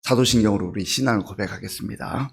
사도신경으로 우리 신앙을 고백하겠습니다.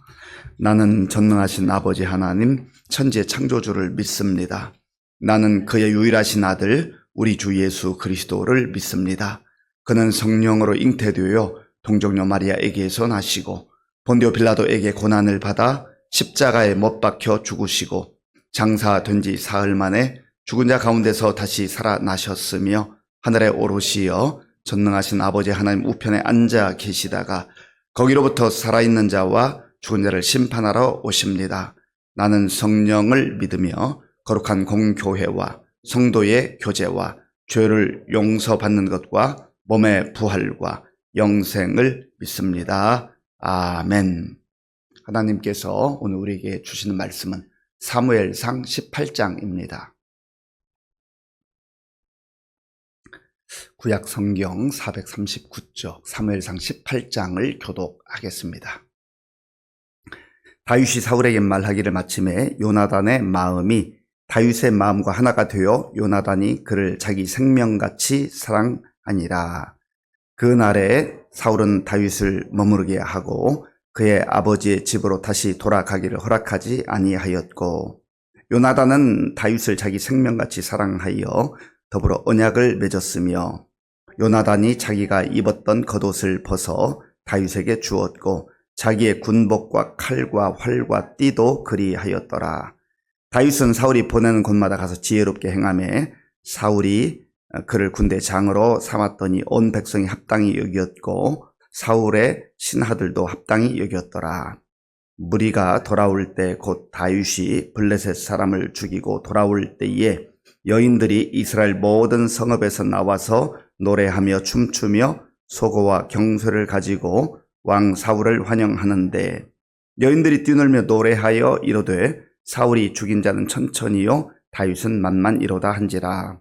나는 전능하신 아버지 하나님, 천지의 창조주를 믿습니다. 나는 그의 유일하신 아들, 우리 주 예수 그리스도를 믿습니다. 그는 성령으로 잉태되어 동정녀 마리아에게서 나시고 본디오 빌라도에게 고난을 받아 십자가에 못 박혀 죽으시고 장사된 지 사흘 만에 죽은 자 가운데서 다시 살아나셨으며 하늘에 오르시어 전능하신 아버지 하나님 우편에 앉아 계시다가 거기로부터 살아있는 자와 죽은 자를 심판하러 오십니다. 나는 성령을 믿으며 거룩한 공교회와 성도의 교제와 죄를 용서받는 것과 몸의 부활과 영생을 믿습니다. 아멘. 하나님께서 오늘 우리에게 주시는 말씀은 사무엘상 18장입니다. 구약 성경 439쪽 사무엘상 18장을 교독하겠습니다. 다윗이 사울에게 말하기를 마침에 요나단의 마음이 다윗의 마음과 하나가 되어 요나단이 그를 자기 생명같이 사랑하니라. 그날에 사울은 다윗을 머무르게 하고 그의 아버지의 집으로 다시 돌아가기를 허락하지 아니하였고, 요나단은 다윗을 자기 생명같이 사랑하여 더불어 언약을 맺었으며 요나단이 자기가 입었던 겉옷을 벗어 다윗에게 주었고 자기의 군복과 칼과 활과 띠도 그리하였더라. 다윗은 사울이 보내는 곳마다 가서 지혜롭게 행하매 사울이 그를 군대 장으로 삼았더니 온 백성이 합당히 여겼고 사울의 신하들도 합당히 여겼더라. 무리가 돌아올 때 곧 다윗이 블레셋 사람을 죽이고 돌아올 때에 여인들이 이스라엘 모든 성읍에서 나와서 노래하며 춤추며 소고와 경쇠를 가지고 왕 사울을 환영하는데 여인들이 뛰놀며 노래하여 이르되 사울이 죽인 자는 천천히요 다윗은 만만이로다 한지라.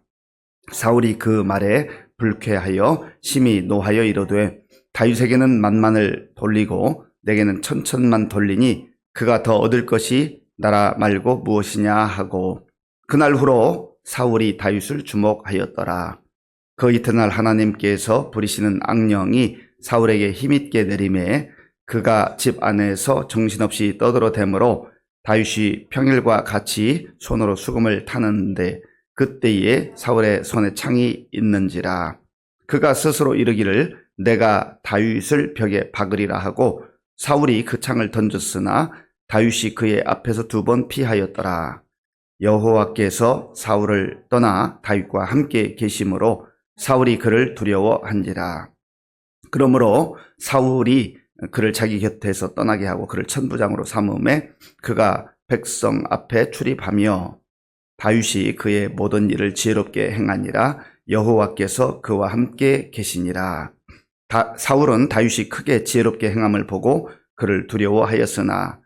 사울이 그 말에 불쾌하여 심히 노하여 이르되 다윗에게는 만만을 돌리고 내게는 천천만 돌리니 그가 더 얻을 것이 나라 말고 무엇이냐 하고 그날 후로 사울이 다윗을 주목하였더라. 그 이튿날 하나님께서 부리시는 악령이 사울에게 힘있게 내림에 그가 집 안에서 정신없이 떠들어대므로 다윗이 평일과 같이 손으로 수금을 타는데 그때에 사울의 손에 창이 있는지라. 그가 스스로 이르기를 내가 다윗을 벽에 박으리라 하고 사울이 그 창을 던졌으나 다윗이 그의 앞에서 2번 피하였더라. 여호와께서 사울을 떠나 다윗과 함께 계심으로 사울이 그를 두려워한지라. 그러므로 사울이 그를 자기 곁에서 떠나게 하고 그를 천부장으로 삼음에 그가 백성 앞에 출입하며 다윗이 그의 모든 일을 지혜롭게 행하니라. 여호와께서 그와 함께 계시니라. 사울은 다윗이 크게 지혜롭게 행함을 보고 그를 두려워하였으나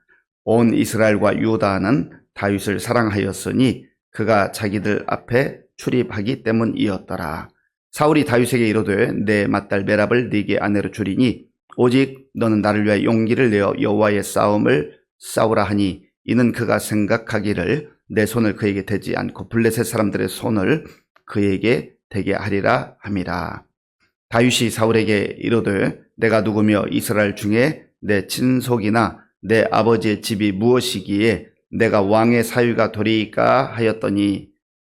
온 이스라엘과 유다는 다윗을 사랑하였으니 그가 자기들 앞에 출입하기 때문이었더라. 사울이 다윗에게 이르되 내 맏딸 메랍을 네게 아내로 주리니 오직 너는 나를 위하여 용기를 내어 여호와의 싸움을 싸우라 하니 이는 그가 생각하기를 내 손을 그에게 대지 않고 블레셋 사람들의 손을 그에게 대게 하리라 함이라. 다윗이 사울에게 이르되 내가 누구며 이스라엘 중에 내 친속이나 내 아버지의 집이 무엇이기에 내가 왕의 사위가 되리이까 하였더니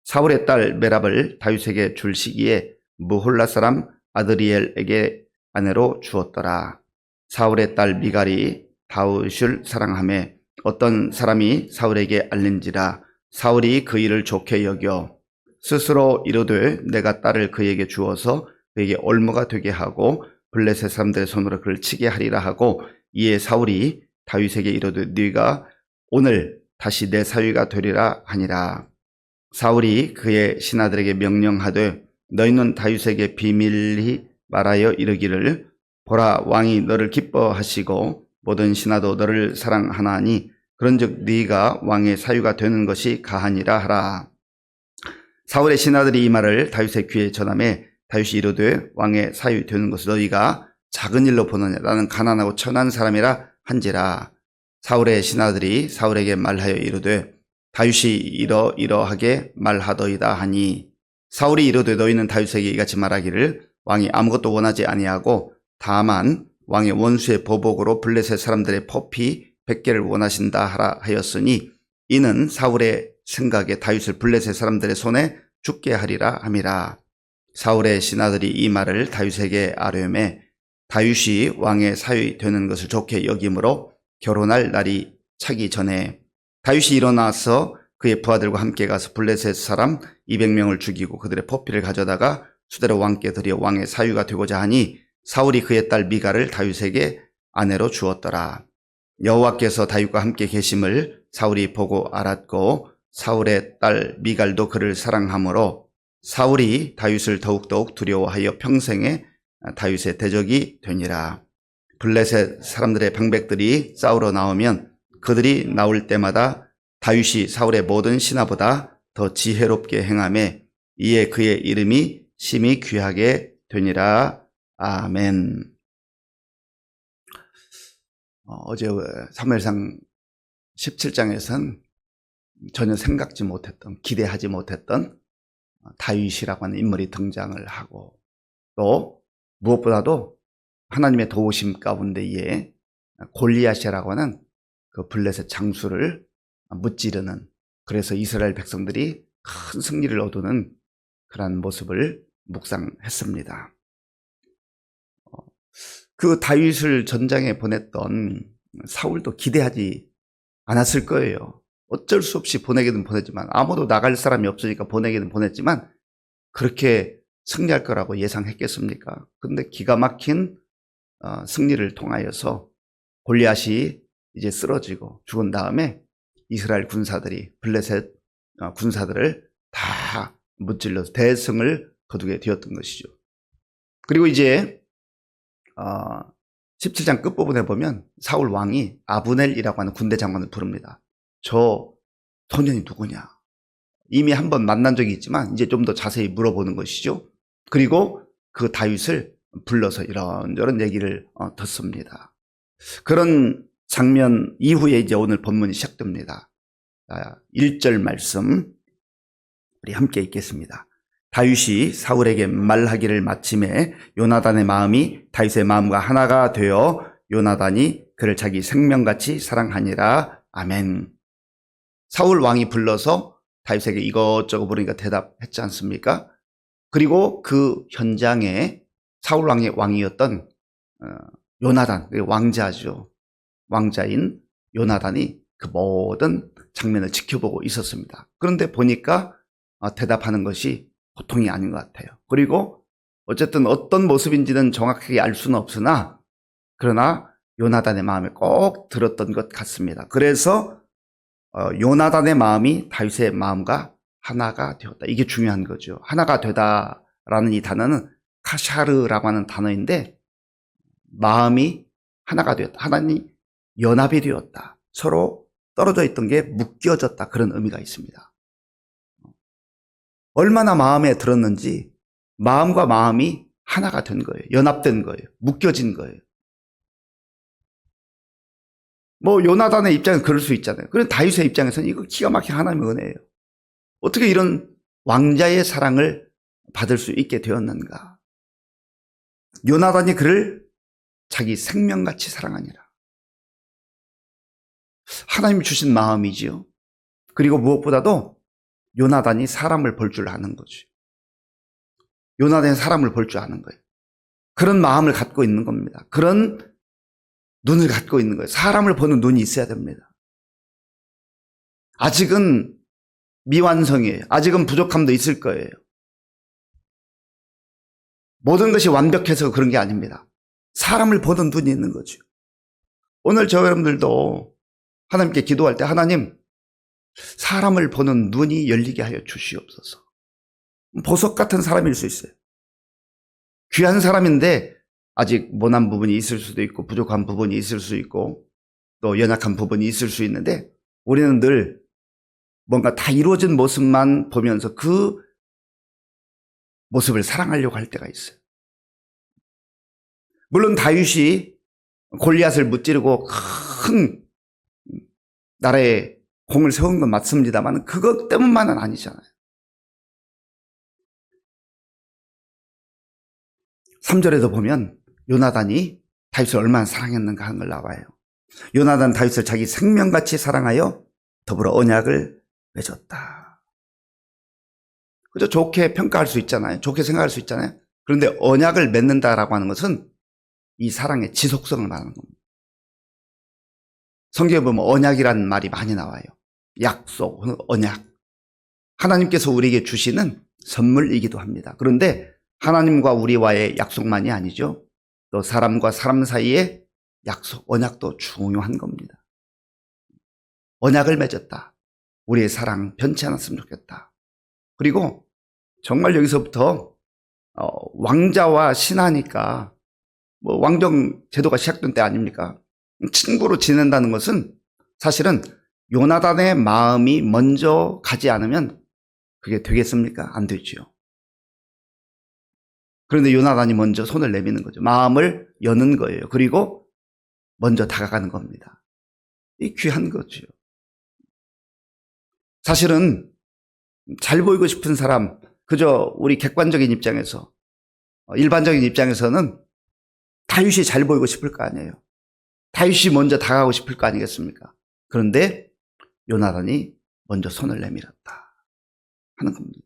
사울의 딸 메랍을 다윗에게 줄 시기에 무홀라 사람 아드리엘에게 아내로 주었더라. 사울의 딸 미갈이 다윗을 사랑하며 어떤 사람이 사울에게 알린지라. 사울이 그 일을 좋게 여겨 스스로 이르되 내가 딸을 그에게 주어서 그에게 올무가 되게 하고 블레셋 사람들의 손으로 그를 치게 하리라 하고 이에 사울이 다윗에게 이르되 네가 오늘 다시 내 사위가 되리라 하니라. 사울이 그의 신하들에게 명령하되 너희는 다윗에게 비밀히 말하여 이르기를 보라 왕이 너를 기뻐하시고 모든 신하도 너를 사랑하나니 그런즉 네가 왕의 사위가 되는 것이 가하니라 하라. 사울의 신하들이 이 말을 다윗의 귀에 전하매 다윗이 이르되 왕의 사위 되는 것을 너희가 작은 일로 보느냐 나는 가난하고 천한 사람이라 한지라. 사울의 신하들이 사울에게 말하여 이르되 다윗이 이러이러하게 말하더이다 하니 사울이 이르되 너희는 다윗에게 이같이 말하기를 왕이 아무것도 원하지 아니하고 다만 왕의 원수의 보복으로 블레셋 사람들의 포피 100개를 원하신다 하라 하였으니 이는 사울의 생각에 다윗을 블레셋 사람들의 손에 죽게 하리라 함이라. 사울의 신하들이 이 말을 다윗에게 아뢰매 다윗이 왕의 사위 되는 것을 좋게 여김으로 결혼할 날이 차기 전에 다윗이 일어나서 그의 부하들과 함께 가서 블레셋 사람 200명을 죽이고 그들의 포피를 가져다가 수대로 왕께 드려 왕의 사위가 되고자 하니 사울이 그의 딸 미갈을 다윗에게 아내로 주었더라. 여호와께서 다윗과 함께 계심을 사울이 보고 알았고 사울의 딸 미갈도 그를 사랑하므로 사울이 다윗을 더욱더욱 두려워하여 평생에 다윗의 대적이 되니라. 블레셋 사람들의 방백들이 싸우러 나오면 그들이 나올 때마다 다윗이 사울의 모든 신하보다 더 지혜롭게 행하매 이에 그의 이름이 심히 귀하게 되니라. 아멘. 어제 사무엘상 17장에서는 전혀 생각지 못했던, 기대하지 못했던 다윗이라고 하는 인물이 등장을 하고 또 무엇보다도 하나님의 도우심 가운데에 골리앗이라고 하는 그 블레셋 장수를 무찌르는, 그래서 이스라엘 백성들이 큰 승리를 얻는 그러한 모습을 묵상했습니다. 그 다윗을 전장에 보냈던 사울도 기대하지 않았을 거예요. 어쩔 수 없이 보내기는 보냈지만, 아무도 나갈 사람이 없으니까 보내기는 보냈지만 그렇게 승리할 거라고 예상했겠습니까? 근데 기가 막힌 승리를 통하여서 골리앗이 이제 쓰러지고 죽은 다음에 이스라엘 군사들이 블레셋 군사들을 다 무찔러서 대승을 거두게 되었던 것이죠. 그리고 이제 17장 끝부분에 보면 사울 왕이 아브넬이라고 하는 군대 장관을 부릅니다. 저 소년이 누구냐? 이미 한번 만난 적이 있지만 이제 좀 더 자세히 물어보는 것이죠. 그리고 그 다윗을 불러서 이런저런 얘기를 듣습니다. 그런 장면 이후에 이제 오늘 본문이 시작됩니다. 1절 말씀 우리 함께 읽겠습니다. 다윗이 사울에게 말하기를 마침에 요나단의 마음이 다윗의 마음과 하나가 되어 요나단이 그를 자기 생명같이 사랑하니라. 아멘. 사울 왕이 불러서 다윗에게 이것저것 물으니까 대답했지 않습니까? 그리고 그 현장에 사울 왕의 왕이었던 요나단, 왕자죠. 왕자인 요나단이 그 모든 장면을 지켜보고 있었습니다. 그런데 보니까 대답하는 것이 보통이 아닌 것 같아요. 그리고 어쨌든 어떤 모습인지는 정확하게 알 수는 없으나 그러나 요나단의 마음에 꼭 들었던 것 같습니다. 그래서 요나단의 마음이 다윗의 마음과 하나가 되었다. 이게 중요한 거죠. 하나가 되다라는 이 단어는 카샤르라고 하는 단어인데 마음이 하나가 되었다. 하나님 연합이 되었다. 서로 떨어져 있던 게 묶여졌다. 그런 의미가 있습니다. 얼마나 마음에 들었는지 마음과 마음이 하나가 된 거예요. 연합된 거예요. 묶여진 거예요. 뭐 요나단의 입장에서 그럴 수 있잖아요. 그런데 다윗의 입장에서는 이거 기가 막힌 하나님의 은혜예요. 어떻게 이런 왕자의 사랑을 받을 수 있게 되었는가. 요나단이 그를 자기 생명같이 사랑하니라. 하나님이 주신 마음이지요. 그리고 무엇보다도 요나단이 사람을 볼 줄 아는 거죠. 요나단이 사람을 볼 줄 아는 거예요. 그런 마음을 갖고 있는 겁니다. 그런 눈을 갖고 있는 거예요. 사람을 보는 눈이 있어야 됩니다. 아직은 미완성이에요. 아직은 부족함도 있을 거예요. 모든 것이 완벽해서 그런 게 아닙니다. 사람을 보는 눈이 있는 거죠. 오늘 저 여러분들도 하나님께 기도할 때 하나님 사람을 보는 눈이 열리게 하여 주시옵소서. 보석 같은 사람일 수 있어요. 귀한 사람인데 아직 모난 부분이 있을 수도 있고 부족한 부분이 있을 수 있고 또 연약한 부분이 있을 수 있는데 우리는 늘 뭔가 다 이루어진 모습만 보면서 그 모습을 사랑하려고 할 때가 있어요. 물론 다윗이 골리앗을 무찌르고 큰 나라에 공을 세운 건 맞습니다만 그것 때문만은 아니잖아요. 3절에도 보면 요나단이 다윗을 얼마나 사랑했는가 하는 걸 나와요. 요나단 다윗을 자기 생명같이 사랑하여 더불어 언약을 맺었다. 그저 좋게 평가할 수 있잖아요. 좋게 생각할 수 있잖아요. 그런데 언약을 맺는다라고 하는 것은 이 사랑의 지속성을 말하는 겁니다. 성경에 보면 언약이라는 말이 많이 나와요. 약속, 언약. 하나님께서 우리에게 주시는 선물이기도 합니다. 그런데 하나님과 우리와의 약속만이 아니죠. 또 사람과 사람 사이의 약속, 언약도 중요한 겁니다. 언약을 맺었다. 우리의 사랑 변치 않았으면 좋겠다. 그리고 정말 여기서부터 왕자와 신하니까 뭐 왕정 제도가 시작된 때 아닙니까? 친구로 지낸다는 것은 사실은 요나단의 마음이 먼저 가지 않으면 그게 되겠습니까? 안 되죠. 그런데 요나단이 먼저 손을 내미는 거죠. 마음을 여는 거예요. 그리고 먼저 다가가는 겁니다. 이 귀한 거죠. 사실은 잘 보이고 싶은 사람, 그저 우리 객관적인 입장에서, 일반적인 입장에서는 다윗이 잘 보이고 싶을 거 아니에요. 다윗이 먼저 다가가고 싶을 거 아니겠습니까? 그런데 요나단이 먼저 손을 내밀었다 하는 겁니다.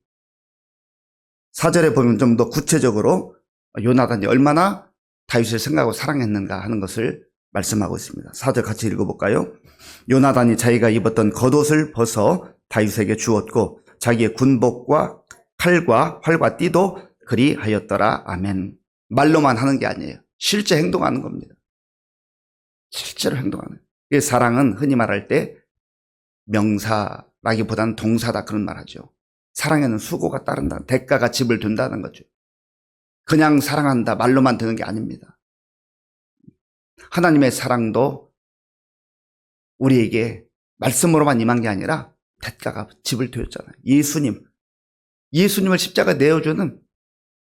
4절에 보면 좀 더 구체적으로 요나단이 얼마나 다윗을 생각하고 사랑했는가 하는 것을 말씀하고 있습니다. 4절 같이 읽어볼까요? 요나단이 자기가 입었던 겉옷을 벗어 다윗에게 주었고 자기의 군복과 칼과 활과 띠도 그리하였더라. 아멘. 말로만 하는 게 아니에요. 실제 행동하는 겁니다. 실제로 행동하는. 사랑은 흔히 말할 때 명사라기보다는 동사다 그런 말 하죠. 사랑에는 수고가 따른다. 대가가 집을 둔다는 거죠. 그냥 사랑한다 말로만 되는 게 아닙니다. 하나님의 사랑도 우리에게 말씀으로만 임한 게 아니라 대가가 집을 두었잖아요. 예수님을 십자가 내어주는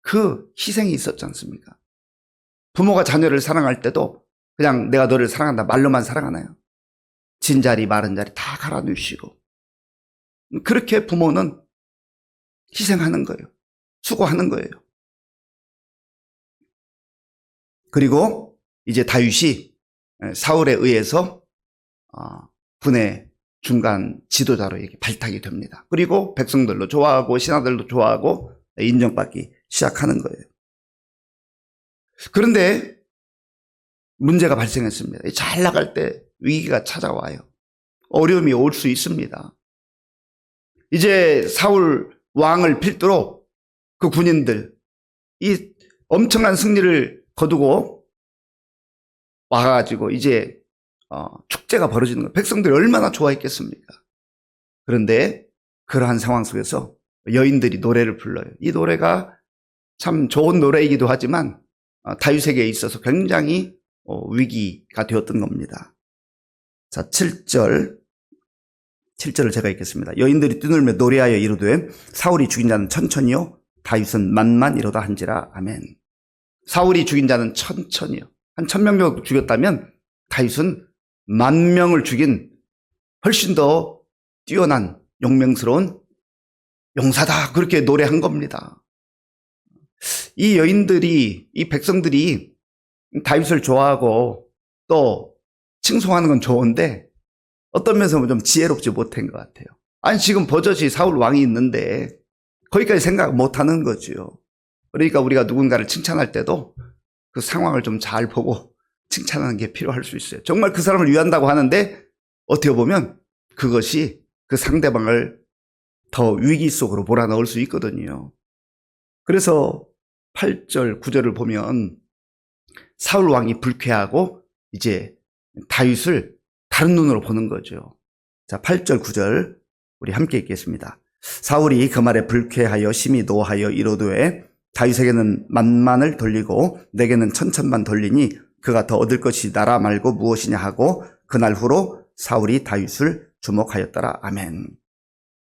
그 희생이 있었지 않습니까? 부모가 자녀를 사랑할 때도 그냥 내가 너를 사랑한다 말로만 사랑하나요? 진자리 마른 자리 다 갈아누시고 그렇게 부모는 희생하는 거예요. 수고하는 거예요. 그리고 이제 다윗이 사울에 의해서 군의 중간 지도자로 이렇게 발탁이 됩니다. 그리고 백성들도 좋아하고 신하들도 좋아하고 인정받기 시작하는 거예요. 그런데 문제가 발생했습니다. 잘 나갈 때 위기가 찾아와요. 어려움이 올 수 있습니다. 이제 사울 왕을 필두로 그 군인들 이 엄청난 승리를 거두고 와가지고 이제 축제가 벌어지는 거예요. 백성들이 얼마나 좋아했겠습니까? 그런데 그러한 상황 속에서 여인들이 노래를 불러요. 이 노래가 참 좋은 노래이기도 하지만 다윗에게 있어서 굉장히 위기가 되었던 겁니다. 자, 7절을 제가 읽겠습니다. 여인들이 뛰놀며 노래하여 이르되 사울이 죽인 자는 천천히요 다윗은 만만 이로다 한지라. 아멘. 사울이 죽인 자는 천천히요. 한 1000명 정도 죽였다면 다윗은 10,000명을 죽인 훨씬 더 뛰어난 용맹스러운 용사다. 그렇게 노래한 겁니다. 이 여인들이, 이 백성들이 다윗을 좋아하고 또 칭송하는 건 좋은데 어떤 면에서 좀 지혜롭지 못한 것 같아요. 아니 지금 버젓이 사울 왕이 있는데 거기까지 생각 못하는 거죠. 그러니까 우리가 누군가를 칭찬할 때도 그 상황을 좀 잘 보고 칭찬하는 게 필요할 수 있어요. 정말 그 사람을 위한다고 하는데 어떻게 보면 그것이 그 상대방을 더 위기 속으로 몰아넣을 수 있거든요. 그래서 8절, 9절을 보면 사울 왕이 불쾌하고 이제 다윗을 다른 눈으로 보는 거죠. 자, 8절, 9절 우리 함께 읽겠습니다. 사울이 그 말에 불쾌하여 심히 노하여 이르되 다윗에게는 만만을 돌리고 내게는 천천만 돌리니 그가 더 얻을 것이 나라 말고 무엇이냐 하고 그날 후로 사울이 다윗을 주목하였더라. 아멘.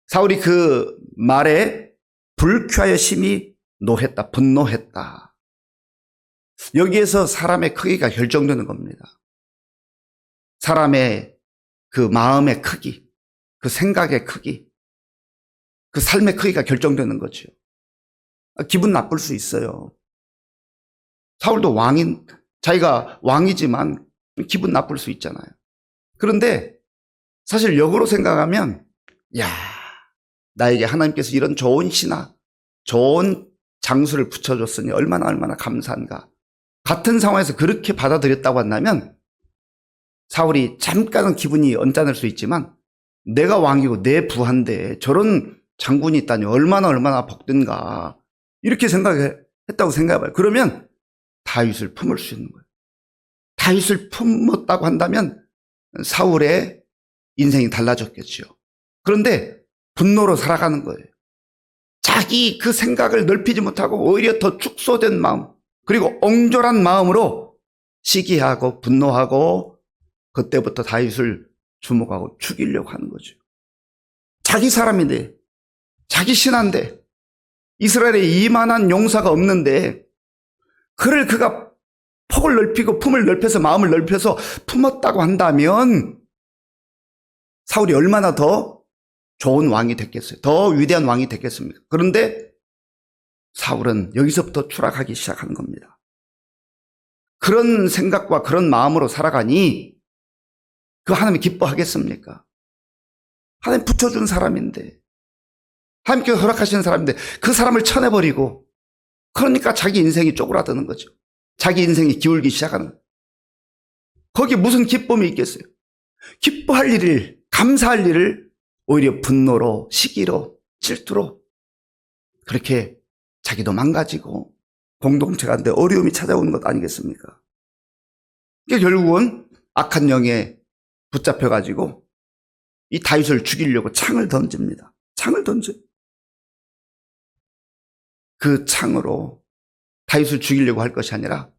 사울이 그 말에 불쾌하여 심히 노했다, 분노했다. 여기에서 사람의 크기가 결정되는 겁니다. 사람의 그 마음의 크기, 그 생각의 크기, 그 삶의 크기가 결정되는 거죠. 기분 나쁠 수 있어요. 사울도 왕인 자기가 왕이지만 기분 나쁠 수 있잖아요. 그런데 사실 역으로 생각하면, 야, 나에게 하나님께서 이런 좋은 신하, 좋은 장수를 붙여줬으니 얼마나 감사한가. 같은 상황에서 그렇게 받아들였다고 한다면 사울이 잠깐은 기분이 언짢을 수 있지만, 내가 왕이고 내 부하인데 저런 장군이 있다니 얼마나 복된가, 이렇게 생각했다고 생각해봐요. 그러면 다윗을 품을 수 있는 거예요. 다윗을 품었다고 한다면 사울의 인생이 달라졌겠죠. 그런데 분노로 살아가는 거예요. 자기 그 생각을 넓히지 못하고 오히려 더 축소된 마음, 그리고 옹졸한 마음으로 시기하고 분노하고, 그때부터 다윗을 주목하고 죽이려고 하는 거죠. 자기 사람인데, 자기 신하인데, 이스라엘에 이만한 용사가 없는데 그를 그가 폭을 넓히고 품을 넓혀서 마음을 넓혀서 품었다고 한다면 사울이 얼마나 더 좋은 왕이 됐겠어요. 더 위대한 왕이 됐겠습니까? 그런데 사울은 여기서부터 추락하기 시작하는 겁니다. 그런 생각과 그런 마음으로 살아가니 그 하나님이 기뻐하겠습니까? 하나님 붙여준 사람인데, 하나님께서 허락하시는 사람인데 그 사람을 쳐내버리고, 그러니까 자기 인생이 쪼그라드는 거죠. 자기 인생이 기울기 시작하는 거예요. 거기에 무슨 기쁨이 있겠어요? 기뻐할 일을, 감사할 일을 오히려 분노로, 시기로, 질투로 그렇게 자기도 망가지고 공동체 가운데 어려움이 찾아오는 것 아니겠습니까? 그러니까 결국은 악한 영에 붙잡혀가지고 이 다윗을 죽이려고 창을 던집니다. 창을 던져요. 그 창으로 다윗을 죽이려고 할 것이 아니라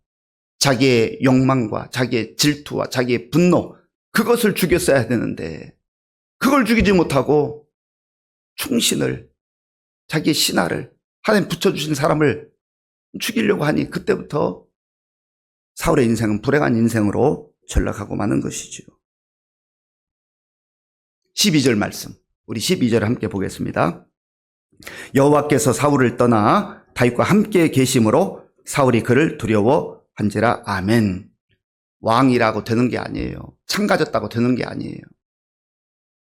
자기의 욕망과 자기의 질투와 자기의 분노, 그것을 죽였어야 되는데 그걸 죽이지 못하고 충신을, 자기의 신하를, 하나님 붙여주신 사람을 죽이려고 하니 그때부터 사울의 인생은 불행한 인생으로 전락하고 마는 것이죠. 12절 말씀, 우리 12절을 함께 보겠습니다. 여호와께서 사울을 떠나 다윗과 함께 계심으로 사울이 그를 두려워한지라. 아멘. 왕이라고 되는 게 아니에요. 창가졌다고 되는 게 아니에요.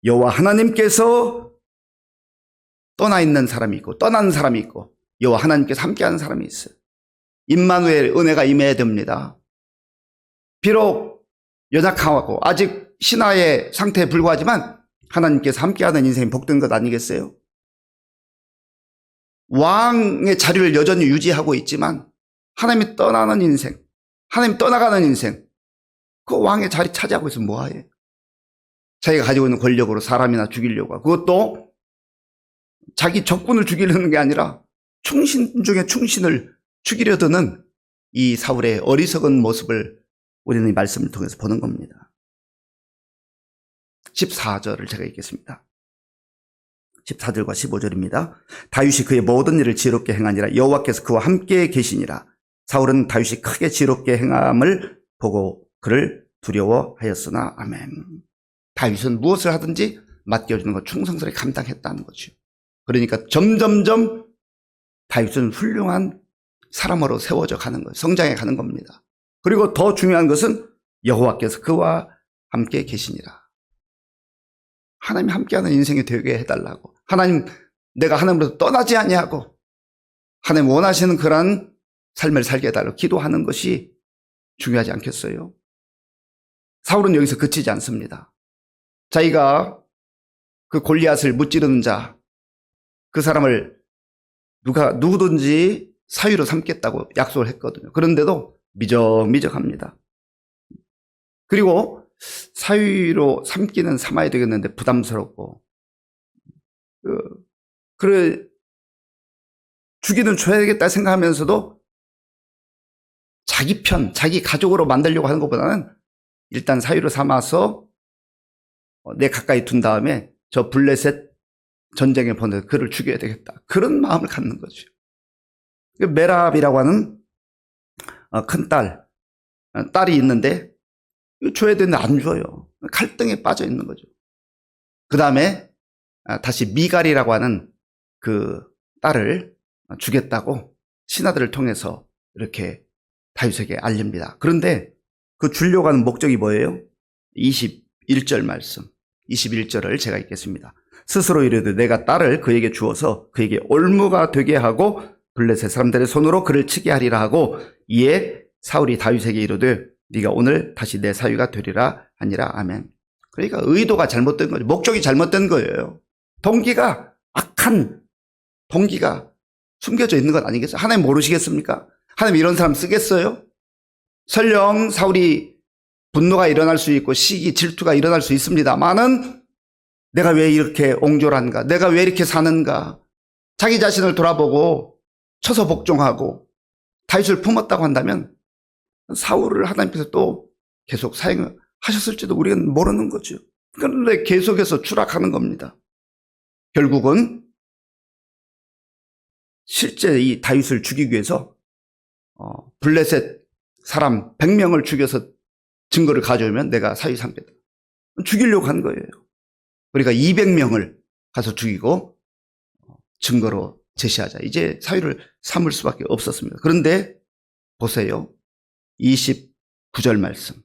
여호와 하나님께서 떠나 있는 사람이 있고 떠난 사람이 있고 여호와 하나님께서 함께하는 사람이 있어요. 임마누엘, 은혜가 임해야 됩니다. 비록 연약하고 아직 신하의 상태에 불과하지만 하나님께서 함께하는 인생이 복된 것 아니겠어요? 왕의 자리를 여전히 유지하고 있지만 하나님이 떠나는 인생, 하나님 떠나가는 인생, 그 왕의 자리 차지하고 있으면 뭐하예요? 자기가 가지고 있는 권력으로 사람이나 죽이려고 하고, 그것도 자기 적군을 죽이려는 게 아니라 충신 중에 충신을 죽이려 드는 이 사울의 어리석은 모습을 우리는 이 말씀을 통해서 보는 겁니다. 14절을 제가 읽겠습니다. 14절과 15절입니다. 다윗이 그의 모든 일을 지혜롭게 행하니라. 여호와께서 그와 함께 계시니라. 사울은 다윗이 크게 지혜롭게 행함을 보고 그를 두려워하였으나. 아멘. 다윗은 무엇을 하든지 맡겨주는 것 충성스레 감당했다는 거죠. 그러니까 점점점 다윗은 훌륭한 사람으로 세워져 가는 거예요. 성장해 가는 겁니다. 그리고 더 중요한 것은 여호와께서 그와 함께 계시니라. 하나님이 함께하는 인생이 되게 해달라고, 하나님, 내가 하나님으로부터 떠나지 아니하고 하나님 원하시는 그런 삶을 살게 해달라고 기도하는 것이 중요하지 않겠어요? 사울은 여기서 그치지 않습니다. 자기가 그 골리앗을 무찌르는 자, 그 사람을 누구든지 사위로 삼겠다고 약속을 했거든요. 그런데도 미적미적합니다. 그리고 사위로 삼기는 삼아야 되겠는데 부담스럽고, 그래, 주기는 줘야 되겠다 생각하면서도 자기 편, 자기 가족으로 만들려고 하는 것보다는 일단 사위로 삼아서 내 가까이 둔 다음에 저 블레셋 전쟁에 보내서 그를 죽여야 되겠다. 그런 마음을 갖는 거죠. 메랍이라고 하는 큰 딸이 있는데 줘야 되는데 안 줘요. 갈등에 빠져 있는 거죠. 그 다음에 다시 미갈이라고 하는 그 딸을 주겠다고 신하들을 통해서 이렇게 다윗에게 알립니다. 그런데 그 주려고 하는 목적이 뭐예요? 21절 말씀. 21절을 제가 읽겠습니다. 스스로 이르되 내가 딸을 그에게 주어서 그에게 올무가 되게 하고 블레셋 사람들의 손으로 그를 치게 하리라 하고, 이에 사울이 다윗에게 이르되 네가 오늘 다시 내 사위가 되리라 하니라. 아멘. 그러니까 의도가 잘못된 거죠. 목적이 잘못된 거예요. 동기가, 악한 동기가 숨겨져 있는 것 아니겠어요? 하나님 모르시겠습니까? 하나님 이런 사람 쓰겠어요? 설령 사울이 분노가 일어날 수 있고 시기, 질투가 일어날 수 있습니다만은 내가 왜 이렇게 옹졸한가? 내가 왜 이렇게 사는가? 자기 자신을 돌아보고 쳐서 복종하고 다윗을 품었다고 한다면 사울을 하나님께서 또 계속 사용하셨을지도 우리는 모르는 거죠. 그런데 계속해서 추락하는 겁니다. 결국은 실제 이 다윗을 죽이기 위해서 블레셋 사람 100명을 죽여서 증거를 가져오면 내가 사위 삼겠다. 죽이려고 한 거예요. 그러니까 200명을 가서 죽이고 증거로 제시하자. 이제 사위를 삼을 수밖에 없었습니다. 그런데 보세요. 29절 말씀.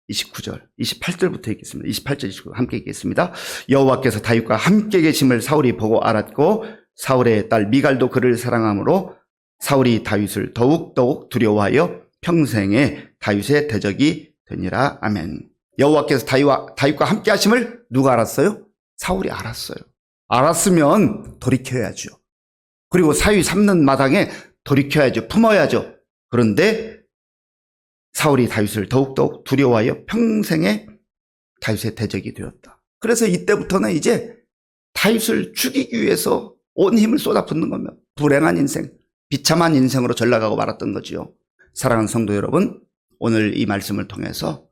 29절, 28절부터 읽겠습니다. 28절, 29절 함께 읽겠습니다. 여호와께서 다윗과 함께 계심을 사울이 보고 알았고 사울의 딸 미갈도 그를 사랑하므로 사울이 다윗을 더욱더욱 두려워하여 평생에 다윗의 대적이 되니라. 아멘. 여호와께서 다윗과 함께 하심을 누가 알았어요? 사울이 알았어요. 알았으면 돌이켜야죠. 그리고 사위 삼는 마당에 돌이켜야죠. 품어야죠. 그런데 사울이 다윗을 더욱더욱 두려워하여 평생에 다윗의 대적이 되었다. 그래서 이때부터는 이제 다윗을 죽이기 위해서 온 힘을 쏟아붓는 겁니다. 불행한 인생, 비참한 인생으로 전락하고 말았던 거지요. 사랑하는 성도 여러분, 오늘 이 말씀을 통해서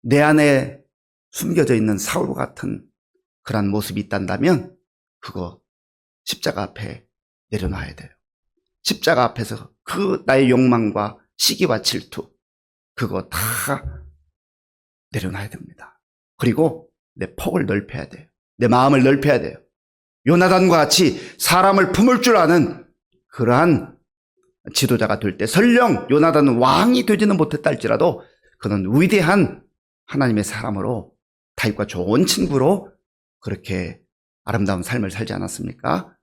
내 안에 숨겨져 있는 사울 같은 그런 모습이 있단다면 그거 십자가 앞에 내려놔야 돼요. 십자가 앞에서 그 나의 욕망과 시기와 질투, 그거 다 내려놔야 됩니다. 그리고 내 폭을 넓혀야 돼요. 내 마음을 넓혀야 돼요. 요나단과 같이 사람을 품을 줄 아는 그러한 지도자가 될 때, 설령 요나단은 왕이 되지는 못했다 할지라도 그는 위대한 하나님의 사람으로 다윗과 좋은 친구로 그렇게 아름다운 삶을 살지 않았습니까?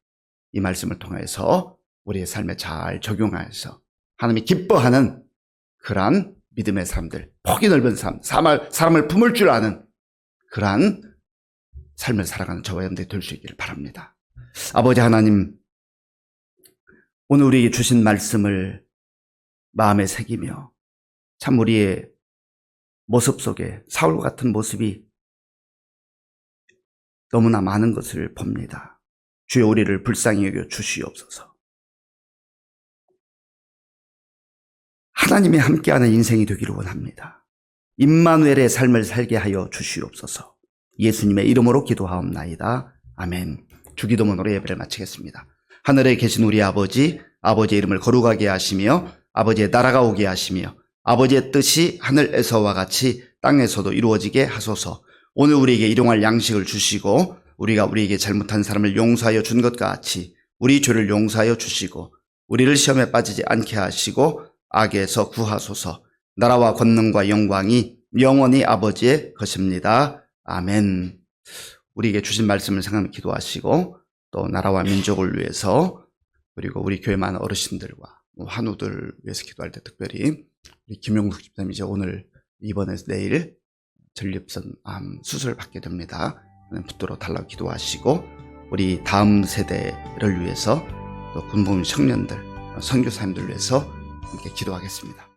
이 말씀을 통해서 우리의 삶에 잘 적용해서 하나님이 기뻐하는 그러한 믿음의 사람들, 폭이 넓은 삶, 사람을 품을 줄 아는 그러한 삶을 살아가는 저와 여러분들이 될 수 있기를 바랍니다. 아버지 하나님, 오늘 우리에게 주신 말씀을 마음에 새기며 참 우리의 모습 속에 사울과 같은 모습이 너무나 많은 것을 봅니다. 주여 우리를 불쌍히 여겨 주시옵소서. 하나님이 함께하는 인생이 되기를 원합니다. 임마누엘의 삶을 살게 하여 주시옵소서. 예수님의 이름으로 기도하옵나이다. 아멘. 주기도문으로 예배를 마치겠습니다. 하늘에 계신 우리 아버지, 아버지의 이름을 거룩하게 하시며 아버지의 나라가 오게 하시며 아버지의 뜻이 하늘에서와 같이 땅에서도 이루어지게 하소서. 오늘 우리에게 일용할 양식을 주시고 우리가 우리에게 잘못한 사람을 용서하여 준 것 같이 우리 죄를 용서하여 주시고 우리를 시험에 빠지지 않게 하시고 악에서 구하소서. 나라와 권능과 영광이 영원히 아버지의 것입니다. 아멘. 우리에게 주신 말씀을 생각하며 기도하시고 또 나라와 민족을 위해서 그리고 우리 교회 많은 어르신들과 환우들 위해서 기도할 때 특별히 우리 김용숙 집사님이 이제 오늘 입원해서 내일 전립선 암 수술을 받게 됩니다. 붙들어 달라고 기도하시고 우리 다음 세대를 위해서 또 군복무 청년들, 선교사님들 위해서 함께 기도하겠습니다.